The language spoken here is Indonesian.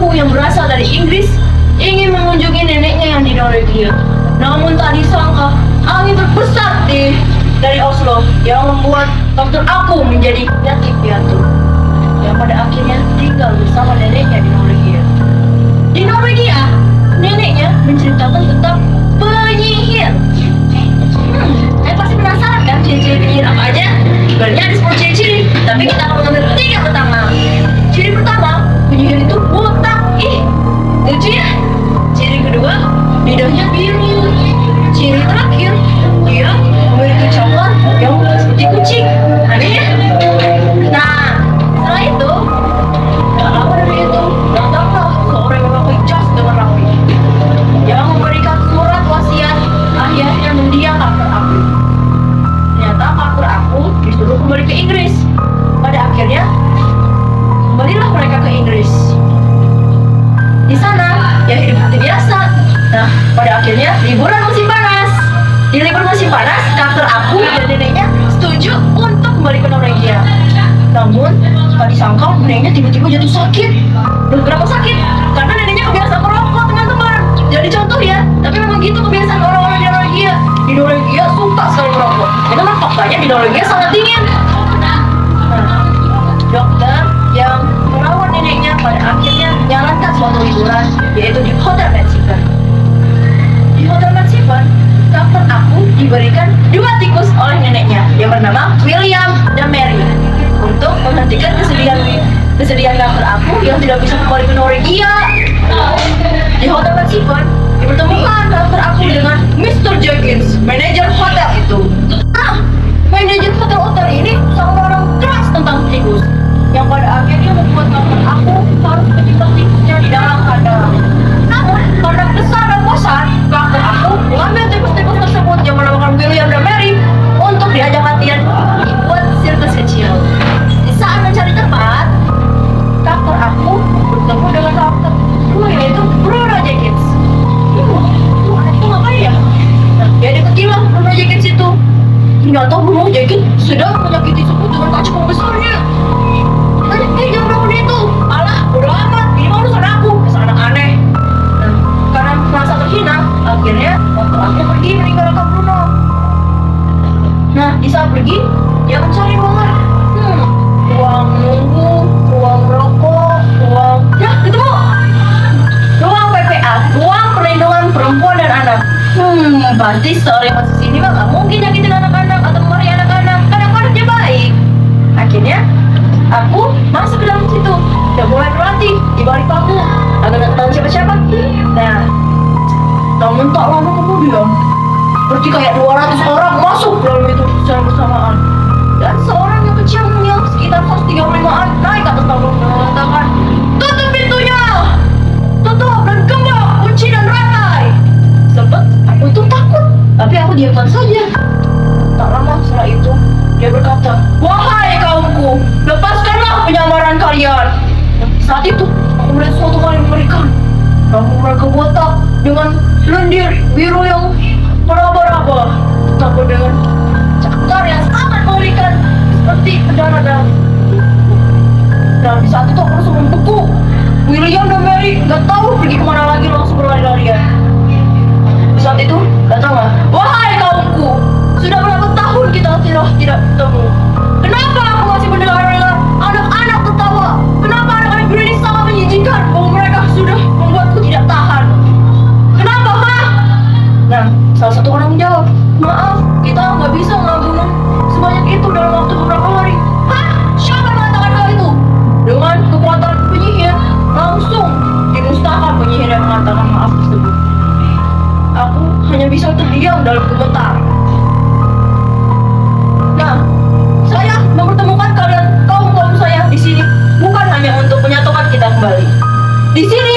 aku yang berasal dari Inggris ingin mengunjungi neneknya yang di Norwegia. Namun tak disangka angin berbesar dari Oslo yang membuat dokter aku menjadi yatim piatu yang pada akhirnya tinggal bersama neneknya di Norwegia. Di Norwegia, neneknya menceritakan tentang penyihir. Pasti penasaran kan ciri-ciri penyihir apa aja? Sebenarnya ada 10 ciri-ciri, tapi kita akan mengambil 3 pertama. Ciri pertama, penyihir itu botak. Lucu ya? Ciri kedua, lidahnya biru. Ciri terakhir, dia memiliki coklat yang seperti kucing. Aneh ya? Nah, setelah itu, gak lama dari itu, datanglah seorang yang memakai jas dengan rapi yang memberikan surat wasiat akhirnya mendiang karakter aku. Ternyata karakter aku disuruh kembali ke Inggris. Pada akhirnya, kembalilah mereka ke Inggris. Di sana, ya hidup seperti biasa. Nah, pada akhirnya liburan musim panas. Di libur musim panas, karakter aku dan neneknya setuju untuk kembali ke Norwegia. Namun, tak disangka neneknya tiba-tiba jatuh sakit. Loh, kenapa sakit? Karena neneknya kebiasaan merokok, teman-teman. Jadi contoh ya, tapi memang gitu kebiasaan orang-orang di Norwegia. Di Norwegia suka sekali merokok. Ya memang faktanya di Norwegia sangat dingin. Nah, dokter yang merawat neneknya pada akhirnya menyarankan suatu liburan, yaitu di Hotel Mexican. Di Hotel Mexican, karakter aku diberikan 2 tikus oleh neneknya yang bernama William dan Mary untuk menghentikan kesedihan karakter aku yang tidak bisa kembali ke Norwegia. Di Hotel Mexican dipertemukan karakter aku dengan Mr. Jenkins, manajer hotel itu. Manajer hotel ini seorang orang keras tentang tikus yang pada akhirnya membuat karakter aku harus menjebak tikusnya di dalam kandang. Namun karena kesal dan bosan, karakter aku mengambil tikus-tikus tersebut yang menamakan William dan Mary untuk diajak latihan buat sirkus kecil. Di saat mencari tempat, karakter aku bertemu dengan karakter yaitu Bruno Jenkins. Itu ngapain ya? Nah, dia deketilah Bruno Jenkins itu. Ternyata Bruno Jenkins sedang menyakiti sebut dengan kacang besarnya. Jangan melakukan itu. Alah, bodo amat. Ini mah urusan aku. Dasar anak aneh. Nah, karena merasa terhina, akhirnya waktu aku pergi meninggalkan Bruno. Nah, di saat pergi, dia mencari uang. Uang nunggu, uang rokok, uang... Ya, ketemu! Uang PPA, uang perlindungan perempuan dan anak. Berarti seorang yang masuk sini mah gak mungkin nyakitin anak-anak atau memarahi anak-anak. Karena anak-anaknya baik. Akhirnya, aku masuk ke dalam situ dan mulai berlatih di balik panggung agar gak tahu siapa-siapa. Nah, namun tak lama kemudian seperti kayak 200 orang masuk dalam itu secara bersamaan. Dan seorang yang kecil mungil sekitar 135-an naik ke atas panggung dan mengatakan, "Tutup pintunya! Tutup dan gembok, kunci dan rantai!" Sempat aku itu takut, tapi aku diamkan saja. Tak lama setelah itu, dia berkata, "Wahai kaumku, lepaskanlah penyamaran kalian." Saat itu, aku melihat suatu hal yang mengerikan. Rambut mereka botak dengan lendir biru yang meraba-raba, ditambah dengan cakar yang sangat mengerikan seperti berdarah-darah. Dan di saat itu aku langsung membeku. William dan Mary gak tahu pergi kemana lagi, langsung berlari-larian. Di saat itu, datanglah, "Wahai kaumku, sudah berapa tahun kita tidak bertemu? Kenapa aku masih mendengar anak-anak tertawa? Kenapa anak-anak biru ini sangat menjijikan bahwa mereka sudah membuatku tidak tahan? Kenapa, Ma?" Nah, salah satu orang menjawab, "Maaf, kita nggak bisa ngebunuh sebanyak itu dalam waktu beberapa hari." Hah? Siapa yang mengatakan hal itu? Dengan kekuatan penyihir, langsung dimusnahkan penyihir yang mengatakan maaf tersebut. Aku hanya bisa terdiam dalam gemetar. Nah, saya mempertemukan kalian kaum saya di sini bukan hanya untuk menyatukan kita kembali. Di sini